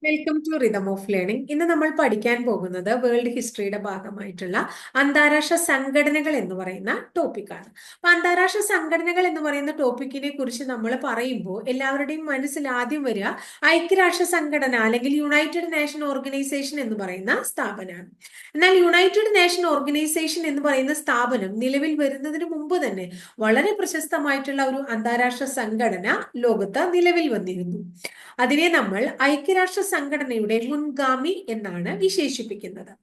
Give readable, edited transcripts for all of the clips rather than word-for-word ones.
Welcome to rhythm of learning. ഇന്ന് നമ്മൾ പഠിക്കാൻ പോകുന്നത് വേൾഡ് ഹിസ്റ്ററിയുടെ ഭാഗമായിട്ടുള്ള അന്താരാഷ്ട്ര സംഘടനകൾ എന്ന് പറയുന്ന ടോപ്പിക്കാണ്. അപ്പൊ അന്താരാഷ്ട്ര സംഘടനകൾ എന്ന് പറയുന്ന ടോപ്പിക്കിനെ കുറിച്ച് നമ്മൾ പറയുമ്പോൾ എല്ലാവരുടെയും മനസ്സിൽ ആദ്യം വരിക ഐക്യരാഷ്ട്ര സംഘടന അല്ലെങ്കിൽ യുണൈറ്റഡ് നേഷൻ ഓർഗനൈസേഷൻ എന്ന് പറയുന്ന സ്ഥാപനമാണ്. എന്നാൽ യുണൈറ്റഡ് നേഷൻ ഓർഗനൈസേഷൻ എന്ന് പറയുന്ന സ്ഥാപനം നിലവിൽ വരുന്നതിന് മുമ്പ് തന്നെ വളരെ പ്രശസ്തമായിട്ടുള്ള ഒരു അന്താരാഷ്ട്ര സംഘടന ലോകത്ത് നിലവിൽ വന്നിരുന്നു. അതിനെ നമ്മൾ ഐക്യരാഷ്ട്ര സംഘടനയുടെ മുൻഗാമി എന്നാണ് വിശേഷിപ്പിക്കുന്നത്.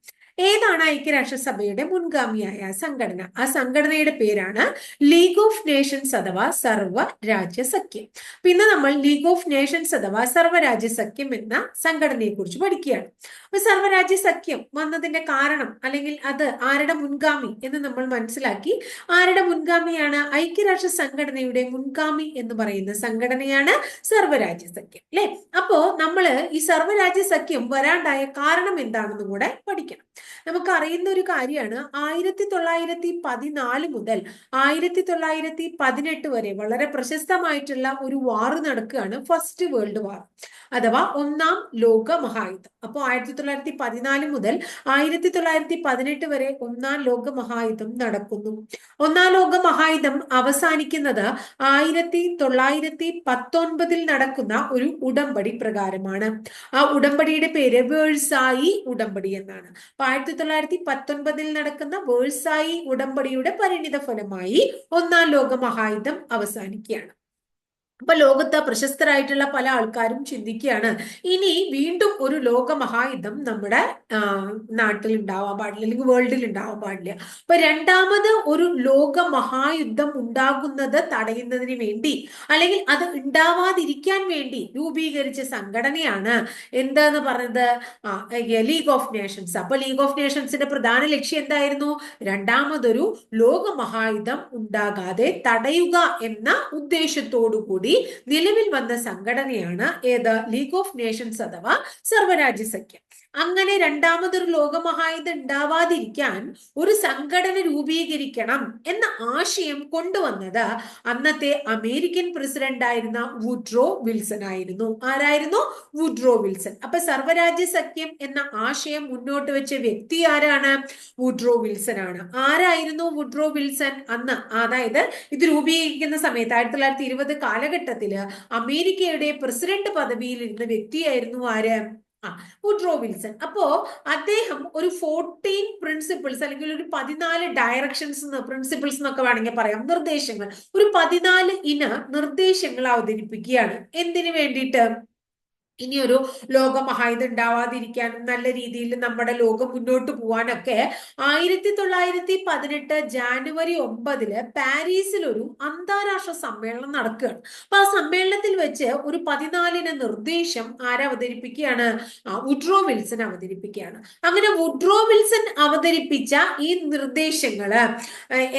ഏതാണ് ഐക്യരാഷ്ട്രസഭയുടെ മുൻഗാമിയായ സംഘടന? ആ സംഘടനയുടെ പേരാണ് ലീഗ് ഓഫ് നേഷൻസ് അഥവാ സർവ്വരാജ്യ സഖ്യം. പിന്നെ നമ്മൾ ലീഗ് ഓഫ് നേഷൻസ് അഥവാ സർവ്വരാജ്യ സഖ്യം എന്ന സംഘടനയെ കുറിച്ച് പഠിക്കുകയാണ്. അപ്പൊ സർവ്വരാജ്യ സഖ്യം വന്നതിന്റെ കാരണം അല്ലെങ്കിൽ അത് ആരുടെ മുൻഗാമി എന്ന് നമ്മൾ മനസ്സിലാക്കി. ആരുടെ മുൻഗാമിയാണ്? ഐക്യരാഷ്ട്ര സംഘടനയുടെ മുൻഗാമി എന്ന് പറയുന്ന സംഘടനയാണ് സർവ്വരാജ്യ സഖ്യം, അല്ലെ? അപ്പോ നമ്മള് ഈ സർവ്വരാജ്യ സഖ്യം വരാണ്ടായ കാരണം എന്താണെന്നും കൂടെ പഠിക്കണം. നമുക്ക് അറിയുന്ന ഒരു കാര്യമാണ്, 1914 മുതൽ 1918 വരെ വളരെ പ്രശസ്തമായിട്ടുള്ള ഒരു വാറ് നടക്കുകയാണ്, ഫസ്റ്റ് വേൾഡ് വാർ അഥവാ ഒന്നാം ലോക മഹായുദ്ധം. അപ്പോൾ 1914 മുതൽ 1918 വരെ ഒന്നാം ലോക മഹായുദ്ധം നടക്കുന്നു. ഒന്നാം ലോക മഹായുദ്ധം അവസാനിക്കുന്നത് 1919 നടക്കുന്ന ഒരു ഉടമ്പടി പ്രകാരമാണ്. ആ ഉടമ്പടിയുടെ പേര് വേഴ്സായി ഉടമ്പടി എന്നാണ്. അപ്പൊ 1919 നടക്കുന്ന വേഴ്സായി ഉടമ്പടിയുടെ പരിണിത ഫലമായി ഒന്നാം ലോക മഹായുദ്ധം അവസാനിക്കുകയാണ്. അപ്പൊ ലോകത്ത് പ്രശസ്തരായിട്ടുള്ള പല ആൾക്കാരും ചിന്തിക്കുകയാണ്, ഇനി വീണ്ടും ഒരു ലോക മഹായുദ്ധം നമ്മുടെ നാട്ടിൽ ഉണ്ടാവാൻ പാടില്ല, അല്ലെങ്കിൽ വേൾഡിൽ ഉണ്ടാവാൻ പാടില്ല. അപ്പൊ രണ്ടാമത് ഒരു ലോക മഹായുദ്ധം ഉണ്ടാകുന്നത് തടയുന്നതിന് വേണ്ടി അല്ലെങ്കിൽ അത് ഉണ്ടാവാതിരിക്കാൻ വേണ്ടി രൂപീകരിച്ച സംഘടനയാണ് എന്താന്ന് പറഞ്ഞത്? League of Nations. അപ്പൊ ലീഗ് ഓഫ് നേഷൻസിന്റെ പ്രധാന ലക്ഷ്യം എന്തായിരുന്നു? രണ്ടാമതൊരു ലോക മഹായുദ്ധം ഉണ്ടാകാതെ തടയുക എന്ന ഉദ്ദേശത്തോടു കൂടി നിലവിൽ വന്ന സംഘടനയാണ് ഏത്? ലീഗ് ഓഫ് നേഷൻസ് അഥവാ സർവ്വരാജ്യ സഖ്യം. അങ്ങനെ രണ്ടാമതൊരു ലോകമഹായുദ്ധം ഉണ്ടാവാതിരിക്കാൻ ഒരു സംഘടന രൂപീകരിക്കണം എന്ന ആശയം കൊണ്ടുവന്നത് അന്നത്തെ അമേരിക്കൻ പ്രസിഡന്റ് ആയിരുന്ന വുഡ്രോ വിൽസൺ ആയിരുന്നു. ആരായിരുന്നു? Woodrow Wilson. അപ്പൊ സർവ്വരാജ്യ സഖ്യം എന്ന ആശയം മുന്നോട്ട് വെച്ച വ്യക്തി ആരാണ്? വുഡ്രോ വിൽസൺ ആണ്. ആരായിരുന്നു വുഡ്രോ വിൽസൺ അന്ന്? അതായത് ഇത് രൂപീകരിക്കുന്ന സമയത്ത് 1920 കാലഘട്ടത്തില് അമേരിക്കയുടെ പ്രസിഡന്റ് പദവിയിൽ ഇരുന്ന വ്യക്തിയായിരുന്നു ആര്? Woodrow Wilson. അപ്പോ അദ്ദേഹം ഒരു 14 പ്രിൻസിപ്പിൾസ് അല്ലെങ്കിൽ ഒരു 14 ഡയറക്ഷൻസ് പ്രിൻസിപ്പിൾസ് എന്നൊക്കെ വേണമെങ്കിൽ പറയാം, നിർദ്ദേശങ്ങൾ, ഒരു 14 നിർദ്ദേശങ്ങൾ അവതരിപ്പിക്കുകയാണ്. എന്തിനു വേണ്ടിയിട്ട്? ഇനിയൊരു ലോക മഹായുദ്ധം ഉണ്ടാവാതിരിക്കാനും നല്ല രീതിയിൽ നമ്മുടെ ലോകം മുന്നോട്ട് പോവാനൊക്കെ 1918 ജാനുവരി 9 പാരീസിൽ ഒരു അന്താരാഷ്ട്ര സമ്മേളനം നടക്കുകയാണ്. അപ്പൊ ആ സമ്മേളനത്തിൽ വെച്ച് ഒരു 14 നിർദ്ദേശം ആരവതരിപ്പിക്കുകയാണ്? വുഡ്രോ വിൽസൺ അവതരിപ്പിക്കുകയാണ്. അങ്ങനെ വുഡ്രോ വിൽസൺ അവതരിപ്പിച്ച ഈ നിർദ്ദേശങ്ങള്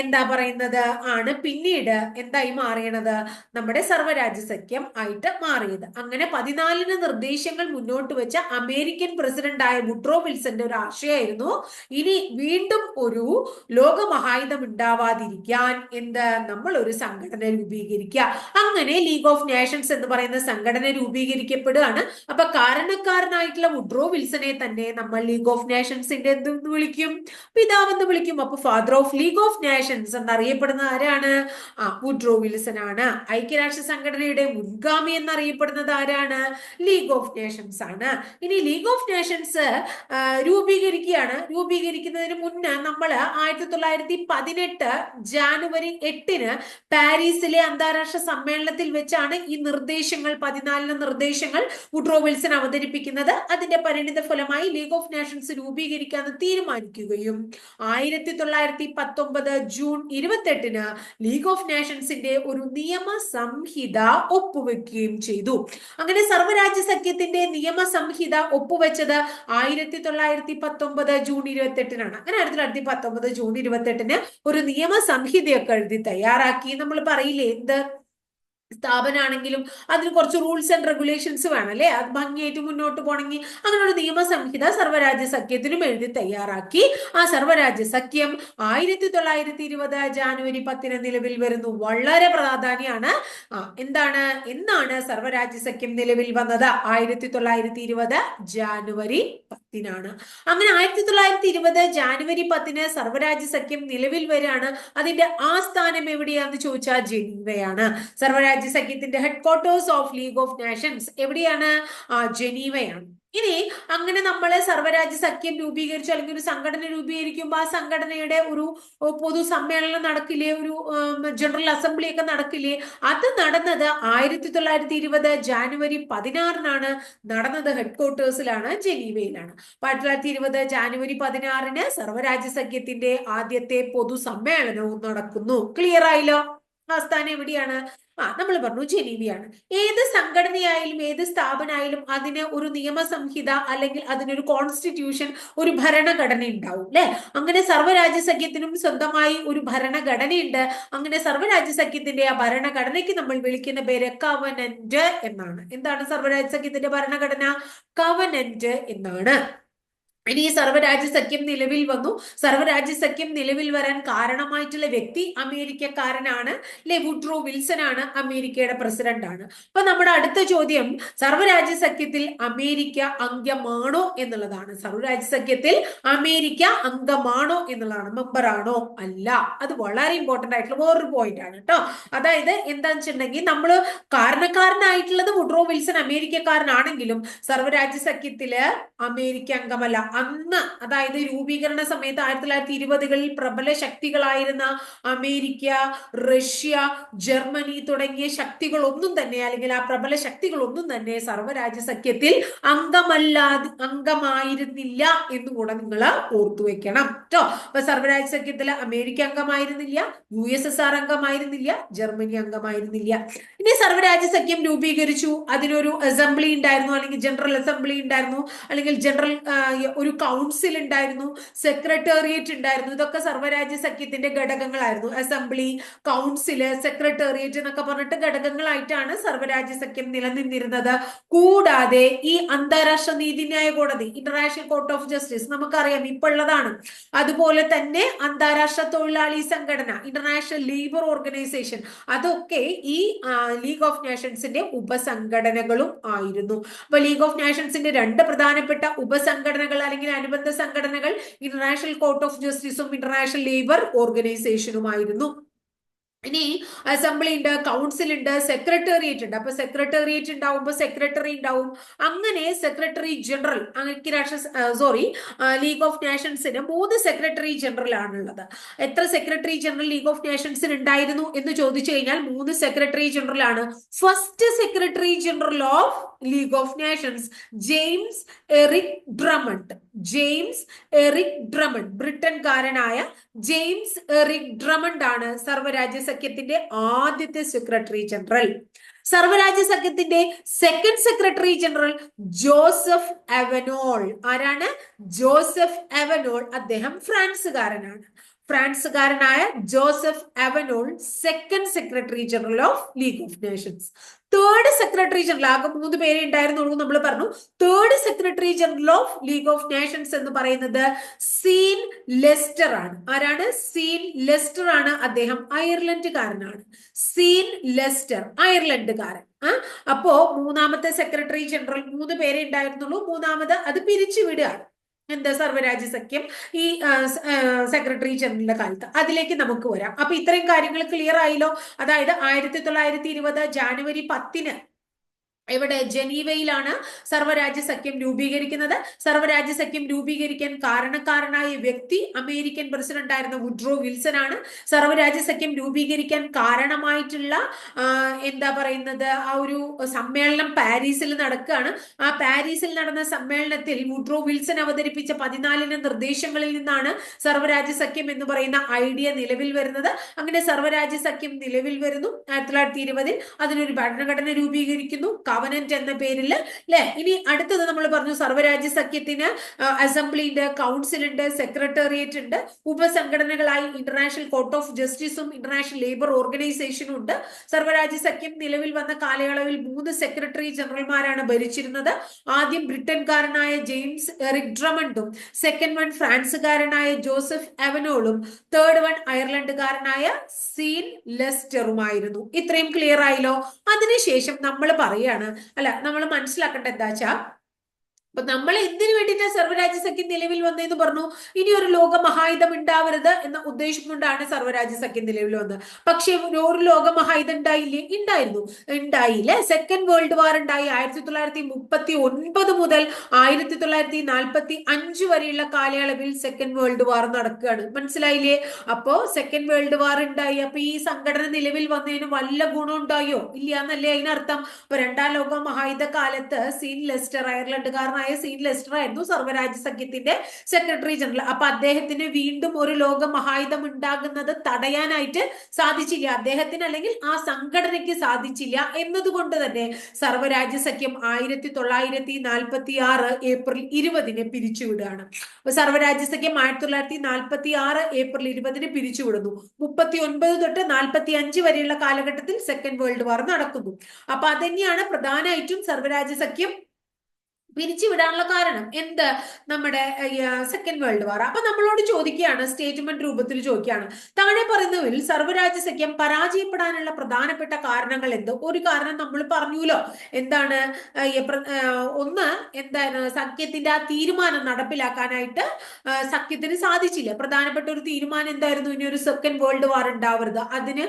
എന്താ പറയുന്നത് ആണ് പിന്നീട് എന്തായി മാറിയണത്? നമ്മുടെ സർവ്വരാജ്യ സഖ്യം ആയിട്ട് മാറിയത്. അങ്ങനെ 14 നിർദ്ദേശങ്ങൾ മുന്നോട്ട് വെച്ച അമേരിക്കൻ പ്രസിഡന്റ് ആയ വുഡ്രോ വിൽസന്റെ ഒരു ആശയമായിരുന്നു, ഇനി വീണ്ടും ഒരു ലോക മഹായുദ്ധം ഉണ്ടാവാതിരിക്കാൻ നമ്മൾ ഒരു സംഘടന രൂപീകരിക്കുക. അങ്ങനെ ലീഗ് ഓഫ് നേഷൻസ് എന്ന് പറയുന്ന സംഘടന രൂപീകരിക്കപ്പെടുകയാണ്. അപ്പൊ കാരണക്കാരനായിട്ടുള്ള വുഡ്രോ വിൽസനെ തന്നെ നമ്മൾ ലീഗ് ഓഫ് നേഷൻസിന്റെ എന്തെന്ന് വിളിക്കും? പിതാവെന്ന് വിളിക്കും. അപ്പൊ father of League of Nations എന്നറിയപ്പെടുന്ന ആരാണ്? വുഡ്രോ വിൽസൺ ആണ്. ഐക്യരാഷ്ട്ര സംഘടനയുടെ മുൻഗാമി എന്നറിയപ്പെടുന്നത് ആരാണ്? ലീഗ് ഓഫ് നേഷൻസ് ആണ്. ഇനി ലീഗ് ഓഫ് നേഷൻസ് രൂപീകരിക്കുകയാണ്. രൂപീകരിക്കുന്നതിന് മുന്നേ നമ്മൾ 1918 ജാനുവരി 8 പാരീസിലെ അന്താരാഷ്ട്ര സമ്മേളനത്തിൽ വെച്ചാണ് ഈ നിർദ്ദേശങ്ങൾ, 14 നിർദ്ദേശങ്ങൾ വുഡ്രോ വിൽസൺ അവതരിപ്പിക്കുന്നത്. അതിന്റെ പരിണിത ഫലമായി ലീഗ് ഓഫ് നേഷൻസ് രൂപീകരിക്കാന്ന് തീരുമാനിക്കുകയും 1919 ജൂൺ 28 ലീഗ് ഓഫ് നേഷൻസിന്റെ ഒരു നിയമ സംഹിത ഒപ്പുവെക്കുകയും ചെയ്തു. അങ്ങനെ സർവ്വരാജ്യ സഖ്യത്തിന്റെ നിയമ സംഹിത ഒപ്പുവെച്ചത് 1919 ജൂൺ 28 അങ്ങനെ 1919 ജൂൺ 28 ഒരു നിയമ സംഹിതയൊക്കെ എഴുതി തയ്യാറാക്കി. നമ്മൾ പറയില്ലേ എന്ത്? സ്ഥാപനമാണെങ്കിലും അതിന് കുറച്ച് റൂൾസ് ആൻഡ് റെഗുലേഷൻസ് വേണം അല്ലെ, അത് ഭംഗിയായിട്ട് മുന്നോട്ട് പോകണമെങ്കിൽ അങ്ങനെ ഒരു നിയമസംഹിത സർവ്വരാജ്യ സഖ്യത്തിനും എഴുതി തയ്യാറാക്കി. ആ സർവ്വരാജ്യ സഖ്യം 1920 ജാനുവരി 10 നിലവിൽ വരുന്നു. വളരെ പ്രാധാന്യമാണ്. എന്താണ്, എന്നാണ് സർവ്വരാജ്യ സഖ്യം നിലവിൽ വന്നത്? 1920 ജാനുവരി 10 അങ്ങനെ 1920 ജാനുവരി 10 സർവ്വരാജ്യ സഖ്യം നിലവിൽ വരികയാണ്. അതിന്റെ ആസ്ഥാനം എവിടെയാന്ന് ചോദിച്ചാൽ ജനീവയാണ്. സർവ്വരാജ്യ സഖ്യത്തിന്റെ head quarters of League of Nations എവിടെയാണ്? ജനീവയാണ്. ഇനി അങ്ങനെ നമ്മൾ സർവ്വരാജ്യ സഖ്യം രൂപീകരിച്ചു, അല്ലെങ്കിൽ ഒരു സംഘടന രൂപീകരിക്കുമ്പോൾ ആ സംഘടനയുടെ ഒരു പൊതു സമ്മേളനം നടക്കില്ലേ, ഒരു ജനറൽ അസംബ്ലി ഒക്കെ നടക്കില്ലേ? അത് നടന്നത് 1920 ജാനുവരി 16 നടന്നത്. ഹെഡ് ക്വാർട്ടേഴ്സിലാണ്, ജനീവയിലാണ്. 1920 ജാനുവരി 16 സർവ്വരാജ്യ സഖ്യത്തിന്റെ ആദ്യത്തെ പൊതു സമ്മേളനവും നടക്കുന്നു. ക്ലിയർ ആയില്ലോ? ആസ്ഥാനം എവിടെയാണ്? നമ്മൾ പറഞ്ഞു ജനീവയാണ്. ഏത് സംഘടനയായാലും ഏത് സ്ഥാപനമായാലും അതിന് ഒരു നിയമസംഹിത അല്ലെങ്കിൽ അതിനൊരു കോൺസ്റ്റിറ്റ്യൂഷൻ, ഒരു ഭരണഘടന ഉണ്ടാവും അല്ലെ. അങ്ങനെ സർവ്വരാജ്യ സഖ്യത്തിനും സ്വന്തമായി ഒരു ഭരണഘടനയുണ്ട്. അങ്ങനെ സർവ്വരാജ്യ സഖ്യത്തിന്റെ ആ ഭരണഘടനയ്ക്ക് നമ്മൾ വിളിക്കുന്ന പേര് കവനന്റ് എന്നാണ്. എന്താണ് സർവ്വരാജ്യ സഖ്യത്തിന്റെ ഭരണഘടന? കവനന്റ് എന്നാണ്. ഇനി സർവ്വരാജ്യ സഖ്യം നിലവിൽ വന്നു. സർവ്വരാജ്യ സഖ്യം നിലവിൽ വരാൻ കാരണമായിട്ടുള്ള വ്യക്തി അമേരിക്കക്കാരനാണ്, വുഡ്രോ വിൽസൺ ആണ്, അമേരിക്കയുടെ പ്രസിഡന്റ് ആണ്. അപ്പൊ നമ്മുടെ അടുത്ത ചോദ്യം, സർവ്വരാജ്യ സഖ്യത്തിൽ അമേരിക്ക അംഗമാണോ എന്നുള്ളതാണ്. സർവ്വരാജ്യ സഖ്യത്തിൽ അമേരിക്ക അംഗമാണോ എന്നുള്ളതാണ്. മെമ്പർ ആണോ? അല്ല. അത് വളരെ ഇമ്പോർട്ടന്റ് ആയിട്ടുള്ള വേറൊരു പോയിന്റ് ആണ് കേട്ടോ. അതായത് എന്താന്ന് വെച്ചിട്ടുണ്ടെങ്കിൽ, നമ്മൾ കാരണക്കാരനായിട്ടുള്ളത് വുഡ്രോ വിൽസൺ അമേരിക്കക്കാരനാണെങ്കിലും സർവ്വരാജ്യ സഖ്യത്തില് അമേരിക്ക അംഗമല്ല. അന്ന്, അതായത് രൂപീകരണ സമയത്ത് 1920-കളിൽ പ്രബല ശക്തികളായിരുന്ന അമേരിക്ക, റഷ്യ, ജർമ്മനി തുടങ്ങിയ ശക്തികളൊന്നും തന്നെ, അല്ലെങ്കിൽ ആ പ്രബല ശക്തികളൊന്നും തന്നെ സർവ്വരാജ്യ സഖ്യത്തിൽ അംഗമായിരുന്നില്ല എന്നും കൂടെ നിങ്ങൾ ഓർത്തു വെക്കണം കേട്ടോ. അപ്പൊ സർവ്വരാജ്യ സഖ്യത്തിൽ അമേരിക്ക അംഗമായിരുന്നില്ല, USSR അംഗമായിരുന്നില്ല, ജർമ്മനി അംഗമായിരുന്നില്ല. ഇനി സർവ്വരാജ്യ സഖ്യം രൂപീകരിച്ചു, അതിനൊരു അസംബ്ലി ഉണ്ടായിരുന്നു, അല്ലെങ്കിൽ ജനറൽ അസംബ്ലി ഉണ്ടായിരുന്നു, അല്ലെങ്കിൽ ജനറൽ ഒരു കൗൺസിൽ ഉണ്ടായിരുന്നു, സെക്രട്ടേറിയറ്റ് ഉണ്ടായിരുന്നു. ഇതൊക്കെ സർവ്വരാജ്യ സഖ്യത്തിന്റെ ഘടകങ്ങളായിരുന്നു. അസംബ്ലി, കൗൺസില്, സെക്രട്ടേറിയറ്റ് എന്നൊക്കെ പറഞ്ഞിട്ട് ഘടകങ്ങളായിട്ടാണ് സർവ്വരാജ്യ സഖ്യം നിലനിന്നിരുന്നത്. കൂടാതെ ഈ അന്താരാഷ്ട്ര നീതിന്യായ കോടതി, ഇന്റർനാഷണൽ കോർട്ട് ഓഫ് ജസ്റ്റിസ്, നമുക്കറിയാം ഇപ്പൊ ഉള്ളതാണ്. അതുപോലെ തന്നെ അന്താരാഷ്ട്ര തൊഴിലാളി സംഘടന, ഇന്റർനാഷണൽ ലേബർ ഓർഗനൈസേഷൻ, അതൊക്കെ ഈ ലീഗ് ഓഫ് നേഷൻസിന്റെ ഉപസംഘടനകളും ആയിരുന്നു. അപ്പൊ ലീഗ് ഓഫ് നേഷൻസിന്റെ രണ്ട് പ്രധാനപ്പെട്ട ഉപസംഘടനകൾ അല്ലെങ്കിൽ അനുബന്ധ സംഘടനകൾ ഇന്റർനാഷണൽ കോർട്ട് ഓഫ് ജസ്റ്റിസും ഇന്റർനാഷണൽ ലേബർ ഓർഗനൈസേഷനുമായിരുന്നു. ഇനി അസംബ്ലി ഉണ്ട്, കൗൺസിൽ ഉണ്ട്, സെക്രട്ടേറിയറ്റ് ഉണ്ട്. അപ്പൊ സെക്രട്ടേറിയറ്റ് ഉണ്ടാവുമ്പോൾ സെക്രട്ടറി ഉണ്ടാവും. അങ്ങനെ സെക്രട്ടറി ജനറൽ, ലീഗ് ഓഫ് നേഷൻസിന് 3 സെക്രട്ടറി ജനറൽ ആണുള്ളത്. എത്ര സെക്രട്ടറി ജനറൽ ലീഗ് ഓഫ് നേഷൻസിന് ഉണ്ടായിരുന്നു എന്ന് ചോദിച്ചു കഴിഞ്ഞാൽ 3 സെക്രട്ടറി ജനറൽ ആണ്. First secretary general of League of Nations James Eric Drummond. James Eric Drummond, ബ്രിട്ടൻകാരനായ ജെയിംസ് എറിക് ഡ്രമണ്ട് ആണ് സർവ്വരാജ്യ സഖ്യത്തിന്റെ ആദ്യത്തെ സെക്രട്ടറി ജനറൽ. സർവ്വരാജ്യ സഖ്യത്തിന്റെ second secretary general Joseph Avenol. ആരാണ്? Joseph Avenol. അദ്ദേഹം ഫ്രാൻസുകാരനാണ്. ഫ്രാൻസുകാരനായ Joseph Avenol second secretary general of League of Nations. Third secretary general, ആകെ 3 പേരെ ഉണ്ടായിരുന്നുള്ളൂ നമ്മൾ പറഞ്ഞു. Third secretary general of League of Nations എന്ന് പറയുന്നത് സീൻ ലെസ്റ്റർ ആണ്. ആരാണ്? സീൻ ലെസ്റ്റർ ആണ്. അദ്ദേഹം അയർലൻഡുകാരനാണ്. Scene Leicester, അയർലൻഡുകാരൻ. അപ്പോ മൂന്നാമത്തെ സെക്രട്ടറി ജനറൽ, 3 പേരെ ഉണ്ടായിരുന്നുള്ളൂ. മൂന്നാമത് അത് പിരിച്ചുവിടുകയാണ്. എന്താ? സർവ്വരാജ്യ സഖ്യം ഈ സെക്രട്ടറി ജനറലിന്റെ കാലത്ത്. അതിലേക്ക് നമുക്ക് വരാം. അപ്പൊ ഇത്രയും കാര്യങ്ങൾ ക്ലിയർ ആയില്ലോ? അതായത് 1920 ജാനുവരി 10 ഇവിടെ ജനീവയിലാണ് സർവ്വരാജ്യ സഖ്യം രൂപീകരിക്കുന്നത്. സർവ്വരാജ്യ സഖ്യം രൂപീകരിക്കാൻ കാരണക്കാരനായ വ്യക്തി അമേരിക്കൻ പ്രസിഡന്റ് ആയിരുന്ന വുഡ്രോ വിൽസൺ ആണ്. സർവ്വരാജ്യ സഖ്യം രൂപീകരിക്കാൻ കാരണമായിട്ടുള്ള എന്താ പറയുന്നത്, ആ ഒരു സമ്മേളനം പാരീസിൽ നടക്കുകയാണ്. ആ പാരീസിൽ നടന്ന സമ്മേളനത്തിൽ വുഡ്രോ വിൽസൺ അവതരിപ്പിച്ച 14 നിർദ്ദേശങ്ങളിൽ നിന്നാണ് സർവ്വരാജ്യ സഖ്യം എന്ന് പറയുന്ന ഐഡിയ നിലവിൽ വരുന്നത്. അങ്ങനെ സർവ്വരാജ്യ സഖ്യം നിലവിൽ വരുന്നു. 1920 അതിനൊരു ഭരണഘടന രൂപീകരിക്കുന്നു. കവനന്റ് എന്ന പേരിൽ അല്ലെ. ഇനി അടുത്തത് നമ്മൾ പറഞ്ഞു സർവ്വരാജ്യ സഖ്യത്തിന് അസംബ്ലി ഉണ്ട്, കൗൺസിൽ ഉണ്ട്, സെക്രട്ടേറിയറ്റ് ഉണ്ട്, ഉപസംഘടനകളായി ഇന്റർനാഷണൽ കോർട്ട് ഓഫ് ജസ്റ്റിസും ഇന്റർനാഷണൽ ലേബർ ഓർഗനൈസേഷനും ഉണ്ട്. സർവ്വരാജ്യ സഖ്യം നിലവിൽ വന്ന കാലയളവിൽ 3 സെക്രട്ടറി ജനറൽമാരാണ് ഭരിച്ചിരുന്നത്. ആദ്യം ബ്രിട്ടൻകാരനായ ജെയിംസ് എറിക് ഡ്രമണ്ടും, സെക്കൻഡ് വൺ ഫ്രാൻസുകാരനായ ജോസഫ് എവനോളും, തേർഡ് വൺ അയർലൻഡുകാരനായ സീൻ ലെസ്റ്ററുമായിരുന്നു. ഇത്രയും ക്ലിയർ ആയല്ലോ. അതിനുശേഷം നമ്മൾ പറയാണ്, അല്ല നമ്മൾ മനസ്സിലാക്കേണ്ട എന്താ വെച്ചാ, അപ്പൊ നമ്മൾ എന്തിനു വേണ്ടിയിട്ടാണ് സർവ്വരാജ്യ സഖ്യം നിലവിൽ വന്നതെന്ന് പറഞ്ഞു. ഇനി ഒരു ലോക മഹായുധം ഉണ്ടാവരുത് എന്ന ഉദ്ദേശം കൊണ്ടാണ് സർവ്വരാജ്യ സഖ്യം നിലവിൽ വന്നത്. പക്ഷെ ഒരു ലോക മഹായുധം ഉണ്ടായില്ലേ? ഉണ്ടായില്ലേ. സെക്കൻഡ് വേൾഡ് വാർ ഉണ്ടായി 1939 മുതൽ 1945 വരെയുള്ള കാലയളവിൽ സെക്കൻഡ് വേൾഡ് വാർ നടക്കുകയാണ്. മനസ്സിലായില്ലേ? അപ്പോ സെക്കൻഡ് വേൾഡ് വാർ ഉണ്ടായി. അപ്പൊ ഈ സംഘടന നിലവിൽ വന്നതിന് വല്ല ഗുണം ഉണ്ടായോ? ഇല്ല എന്നല്ലേ അതിനർത്ഥം. അപ്പൊ രണ്ടാം ലോക മഹായുധ കാലത്ത് സീൻ ലെസ്റ്റർ, അയർലൻഡുകാരനായ സീൻ ലെസ്റ്റർ ആയിരുന്നു സർവ്വരാജ്യ സഖ്യത്തിന്റെ സെക്രട്ടറി ജനറൽ. അപ്പൊ അദ്ദേഹത്തിന് വീണ്ടും ഒരു ലോക മഹായുധം ഉണ്ടാകുന്നത് തടയാനായിട്ട് സാധിച്ചില്ല. അദ്ദേഹത്തിന് അല്ലെങ്കിൽ ആ സംഘടനയ്ക്ക് സാധിച്ചില്ല. എന്നതുകൊണ്ട് തന്നെ സർവ്വരാജ്യ സഖ്യം 1946 ഏപ്രിൽ 20 പിരിച്ചുവിടുകയാണ്. അപ്പൊ സർവ്വരാജ്യ സഖ്യം 1946 ഏപ്രിൽ 20 പിരിച്ചുവിടുന്നു. 39 തൊട്ട് 45 വരെയുള്ള കാലഘട്ടത്തിൽ സെക്കൻഡ് വേൾഡ് വാർ നടക്കുന്നു. അപ്പൊ അതന്നെയാണ് പ്രധാനമായിട്ടും സർവ്വരാജ്യ സഖ്യം പിരിച്ചുവിടാനുള്ള കാരണം. എന്ത്? നമ്മുടെ സെക്കൻഡ് വേൾഡ് വാർ. അപ്പൊ നമ്മളോട് ചോദിക്കുകയാണ്, സ്റ്റേറ്റ്മെന്റ് രൂപത്തിൽ ചോദിക്കുകയാണ്, താഴെ പറയുന്നവരിൽ സർവ്വരാജ്യ സഖ്യം പരാജയപ്പെടാനുള്ള പ്രധാനപ്പെട്ട കാരണങ്ങൾ എന്ത്? ഒരു കാരണം നമ്മൾ പറഞ്ഞുല്ലോ. എന്താണ്? ഒന്ന് എന്താണ്? സഖ്യത്തിന്റെ ആ തീരുമാനം നടപ്പിലാക്കാനായിട്ട് സഖ്യത്തിന് സാധിച്ചില്ല. പ്രധാനപ്പെട്ട ഒരു തീരുമാനം എന്തായിരുന്നു? ഇനി ഒരു സെക്കൻഡ് വേൾഡ് വാർ ഉണ്ടാവരുത്, അതിന്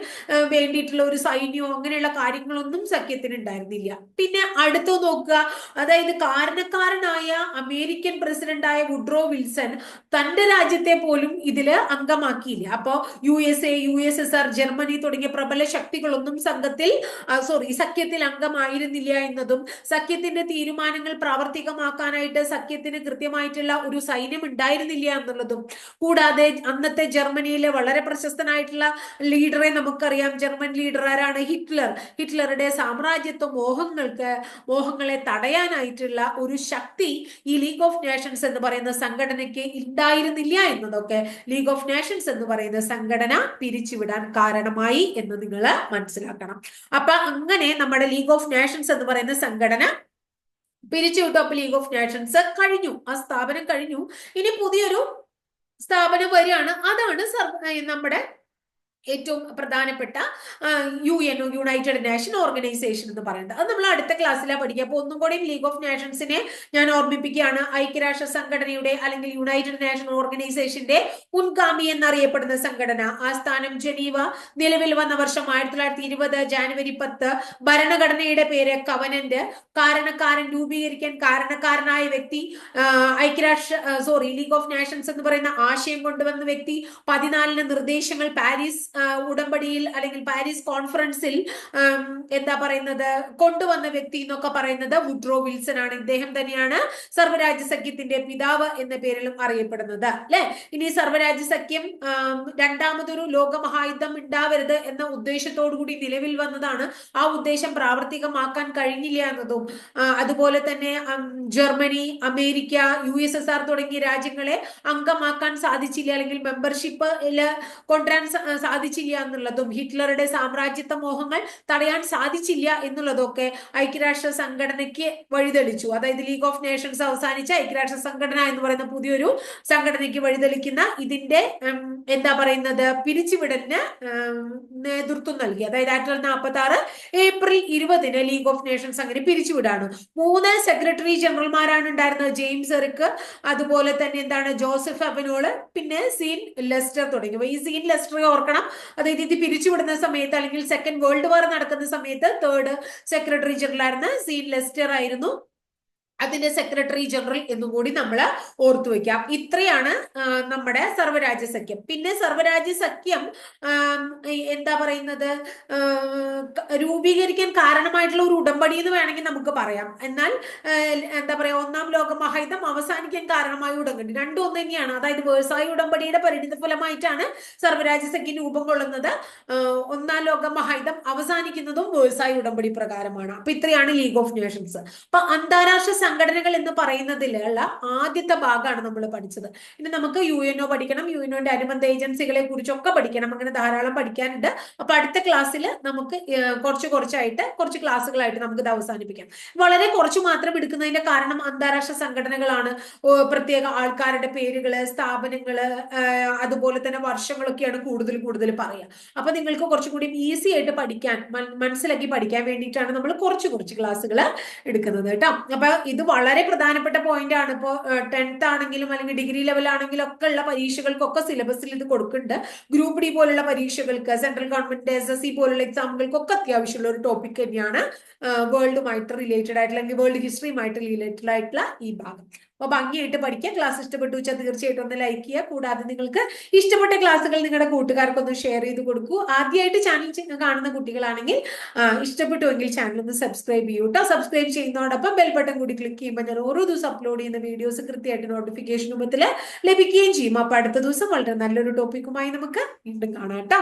വേണ്ടിയിട്ടുള്ള ഒരു സൈന്യമോ അങ്ങനെയുള്ള കാര്യങ്ങളൊന്നും സഖ്യത്തിന് ഉണ്ടായിരുന്നില്ല. പിന്നെ അടുത്ത് നോക്കുക, അതായത് കാരണക്കാരനായ അമേരിക്കൻ പ്രസിഡന്റായ വുഡ്രോ വിൽസൺ തന്റെ രാജ്യത്തെ പോലും ഇതില് അംഗമാക്കിയില്ല. അപ്പോ USA, USSR, ജർമ്മനി തുടങ്ങിയ പ്രബല ശക്തികളൊന്നും സഖ്യത്തിൽ അംഗമായിരുന്നില്ല എന്നതും, സഖ്യത്തിന്റെ തീരുമാനങ്ങൾ പ്രാവർത്തികമാക്കാനായിട്ട് സഖ്യത്തിന് കൃത്യമായിട്ടുള്ള ഒരു സൈന്യം ഉണ്ടായിരുന്നില്ല എന്നുള്ളതും, കൂടാതെ അന്നത്തെ ജർമ്മനിയിലെ വളരെ പ്രശസ്തനായിട്ടുള്ള ലീഡറെ നമുക്കറിയാം. ജർമ്മൻ ലീഡർ ആരാണ്? ഹിറ്റ്ലറുടെ സാമ്രാജ്യത്വ മോഹങ്ങളെ തടയാനായിട്ടുള്ള ഒരു ശക്തി ഈ ലീഗ് ഓഫ് നേഷൻസ് എന്ന് പറയുന്ന സംഘടനയ്ക്ക് ഉണ്ടായിരുന്നില്ല എന്നതൊക്കെ ലീഗ് ഓഫ് നേഷൻസ് എന്ന് പറയുന്ന സംഘടന പിരിച്ചുവിടാൻ കാരണമായി എന്ന് നിങ്ങൾ മനസ്സിലാക്കണം. അപ്പൊ അങ്ങനെ നമ്മുടെ ലീഗ് ഓഫ് നേഷൻസ് എന്ന് പറയുന്ന സംഘടന പിരിച്ചുവിട്ടു. അപ്പൊ ലീഗ് ഓഫ് നേഷൻസ് കഴിഞ്ഞു, ആ സ്ഥാപനം കഴിഞ്ഞു. ഇനി പുതിയൊരു സ്ഥാപനം വരികയാണ്. അതാണ് നമ്മുടെ ഏറ്റവും പ്രധാനപ്പെട്ട UN, യുണൈറ്റഡ് നേഷൻ ഓർഗനൈസേഷൻ എന്ന് പറയുന്നത്. അത് നമ്മൾ അടുത്ത ക്ലാസ്സിലാണ് പഠിക്കുക. അപ്പൊ ഒന്നും കൂടി ലീഗ് ഓഫ് നേഷൻസിനെ ഞാൻ ഓർമ്മിപ്പിക്കുകയാണ്. ഐക്യരാഷ്ട്ര സംഘടനയുടെ അല്ലെങ്കിൽ യുണൈറ്റഡ് നേഷൻ ഓർഗനൈസേഷന്റെ മുൻഗാമി എന്നറിയപ്പെടുന്ന സംഘടന. ആസ്ഥാനം ജനീവ. നിലവിൽ വന്ന വർഷം 1920 ജാനുവരി 10. ഭരണഘടനയുടെ പേര് കവനന്റ്. രൂപീകരിക്കാൻ കാരണക്കാരനായ വ്യക്തി ലീഗ് ഓഫ് നേഷൻസ് എന്ന് പറയുന്ന ആശയം കൊണ്ടുവന്ന വ്യക്തി. 14 നിർദ്ദേശങ്ങൾ പാരീസ് ഉടമ്പടിയിൽ അല്ലെങ്കിൽ പാരീസ് കോൺഫറൻസിൽ കൊണ്ടുവന്ന വ്യക്തി എന്നൊക്കെ പറയുന്നത് വുഡ്രോ വിൽസൺ ആണ്. ഇദ്ദേഹം തന്നെയാണ് സർവ്വരാജ്യ സഖ്യത്തിന്റെ പിതാവ് എന്ന പേരിലും അറിയപ്പെടുന്നത് അല്ലെ. ഇനി സർവ്വരാജ്യ സഖ്യം രണ്ടാമതൊരു ലോകമഹായുദ്ധം ഉണ്ടാവരുത് എന്ന ഉദ്ദേശത്തോടു കൂടി നിലവിൽ വന്നതാണ്. ആ ഉദ്ദേശം പ്രാവർത്തികമാക്കാൻ കഴിഞ്ഞില്ല എന്നതും, അതുപോലെ തന്നെ ജർമ്മനി, അമേരിക്ക, USSR തുടങ്ങിയ രാജ്യങ്ങളെ അംഗമാക്കാൻ സാധിച്ചില്ല അല്ലെങ്കിൽ മെമ്പർഷിപ്പില് കൊണ്ടുവരാൻ സാധിച്ചില്ല എന്നുള്ളതും, ഹിറ്റ്ലറുടെ സാമ്രാജ്യത്വ മോഹങ്ങൾ തടയാൻ സാധിച്ചില്ല എന്നുള്ളതൊക്കെ ഐക്യരാഷ്ട്ര സംഘടനയ്ക്ക് വഴിതെളിച്ചു. അതായത് ലീഗ് ഓഫ് നേഷൻസ് അവസാനിച്ച ഐക്യരാഷ്ട്ര സംഘടന എന്ന് പറയുന്ന പുതിയൊരു സംഘടനയ്ക്ക് വഴിതെളിക്കുന്ന ഇതിന്റെ പിരിച്ചുവിടലിന് നേതൃത്വം നൽകി. അതായത് 1946 ഏപ്രിൽ 20 ലീഗ് ഓഫ് നേഷൻസ് അങ്ങനെ പിരിച്ചുവിടാണ്. 3 സെക്രട്ടറി ജനറൽമാരാണ് ഉണ്ടായിരുന്നത്. ജെയിംസ് എറിക്, അതുപോലെ തന്നെ ജോസഫ് എവനോള്, പിന്നെ സീൻ ലെസ്റ്റർ തുടങ്ങിയവ. ഈ സീൻ ലെസ്റ്റർ ഓർക്കണം. അതായത് ഇത് പിരിച്ചുവിടുന്ന സമയത്ത് അല്ലെങ്കിൽ സെക്കൻഡ് വേൾഡ് വാർ നടക്കുന്ന സമയത്ത് 3rd സെക്രട്ടറി ജനറൽ ആയിരുന്ന സീൻ ലെസ്റ്റർ ആയിരുന്നു അതിന്റെ സെക്രട്ടറി ജനറൽ എന്നും കൂടി നമ്മൾ ഓർത്തു വെക്കാം. ഇത്രയാണ് നമ്മുടെ സർവ്വരാജ്യ സഖ്യം. പിന്നെ സർവ്വരാജ്യ സഖ്യം എന്താ പറയുന്നത്, രൂപീകരിക്കാൻ കാരണമായിട്ടുള്ള ഒരു ഉടമ്പടി എന്ന് വേണമെങ്കിൽ നമുക്ക് പറയാം. എന്നാൽ എന്താ പറയാ, ഒന്നാം ലോക മഹായുദ്ധം അവസാനിക്കാൻ കാരണമായ ഉടമ്പടി രണ്ടും ഒന്ന് തന്നെയാണ്. അതായത് വേഴ്സായി ഉടമ്പടിയുടെ പരിണിത ഫലമായിട്ടാണ് സർവ്വരാജ്യ സഖ്യം രൂപം കൊള്ളുന്നത്. ഒന്നാം ലോക മഹായുദ്ധം അവസാനിക്കുന്നതും വേഴ്സായി ഉടമ്പടി പ്രകാരമാണ്. അപ്പൊ ഇത്രയാണ് ലീഗ് ഓഫ് നേഷൻസ്. അപ്പൊ അന്താരാഷ്ട്ര സംഘടനകൾ എന്ന് പറയുന്നതിലുള്ള ആദ്യത്തെ ഭാഗമാണ് നമ്മൾ പഠിച്ചത്. ഇനി നമുക്ക് UNO പഠിക്കണം, UNOന്റെ അനുബന്ധ ഏജൻസികളെ കുറിച്ചൊക്കെ പഠിക്കണം. അങ്ങനെ ധാരാളം പഠിക്കാനുണ്ട്. അപ്പൊ അടുത്ത ക്ലാസ്സിൽ നമുക്ക് കുറച്ച് ക്ലാസ്സുകളായിട്ട് നമുക്ക് ഇത് അവസാനിപ്പിക്കാം. വളരെ കുറച്ച് മാത്രം എടുക്കുന്നതിന്റെ കാരണം അന്താരാഷ്ട്ര സംഘടനകളാണ്. പ്രത്യേക ആൾക്കാരുടെ പേരുകള്, സ്ഥാപനങ്ങള്, അതുപോലെ തന്നെ വർഷങ്ങളൊക്കെയാണ് കൂടുതൽ പറയുക. അപ്പൊ നിങ്ങൾക്ക് കുറച്ചുകൂടി ഈസി ആയിട്ട് പഠിക്കാൻ, മനസ്സിലാക്കി പഠിക്കാൻ വേണ്ടിയിട്ടാണ് നമ്മൾ കുറച്ച് ക്ലാസ്സുകൾ എടുക്കുന്നത് കേട്ടോ. അപ്പൊ ഇത് വളരെ പ്രധാനപ്പെട്ട പോയിന്റ് ആണ്. ഇപ്പോ 10th ആണെങ്കിലും അല്ലെങ്കിൽ ഡിഗ്രി ലെവൽ ആണെങ്കിലും ഒക്കെ ഉള്ള പരീക്ഷകൾക്കൊക്കെ സിലബസിൽ ഇത് കൊടുക്കുന്നുണ്ട്. ഗ്രൂപ്പ് ഡി പോലുള്ള പരീക്ഷകൾക്ക്, സെൻട്രൽ ഗവൺമെന്റ് SSC പോലുള്ള എക്സാമുകൾക്കൊക്കെ അത്യാവശ്യമുള്ള ഒരു ടോപ്പിക് തന്നെയാണ് വേൾഡുമായിട്ട് റിലേറ്റഡ് ആയിട്ടുള്ള, അല്ലെങ്കിൽ വേൾഡ് ഹിസ്റ്ററിയുമായിട്ട് റിലേറ്റഡ് ആയിട്ടുള്ള ഈ ഭാഗം. അപ്പൊ ഭംഗിയായിട്ട് പഠിക്കുക. ക്ലാസ് ഇഷ്ടപ്പെട്ടു വെച്ചാൽ തീർച്ചയായിട്ടും ഒന്ന് ലൈക്ക് ചെയ്യുക. കൂടാതെ നിങ്ങൾക്ക് ഇഷ്ടപ്പെട്ട ക്ലാസ്സുകൾ നിങ്ങളുടെ കൂട്ടുകാർക്കൊന്ന് ഷെയർ ചെയ്ത് കൊടുക്കൂ. ആദ്യമായിട്ട് ചാനൽ കാണുന്ന കുട്ടികളാണെങ്കിൽ ഇഷ്ടപ്പെട്ടുവെങ്കിൽ ചാനൽ ഒന്ന് സബ്സ്ക്രൈബ് ചെയ്യൂ കേട്ടോ. സബ്സ്ക്രൈബ് ചെയ്യുന്നതോടൊപ്പം ബെൽ ബട്ടൺ കൂടി ക്ലിക്ക് ചെയ്യുമ്പോൾ ഞാൻ ഓരോ ദിവസം അപ്ലോഡ് ചെയ്യുന്ന വീഡിയോസ് കൃത്യമായിട്ട് നോട്ടിഫിക്കേഷൻ രൂപത്തിൽ ലഭിക്കുകയും ചെയ്യും. അപ്പൊ അടുത്ത ദിവസം വളരെ നല്ലൊരു ടോപ്പിക്കുമായി നമുക്ക് വീണ്ടും കാണാം കേട്ടോ.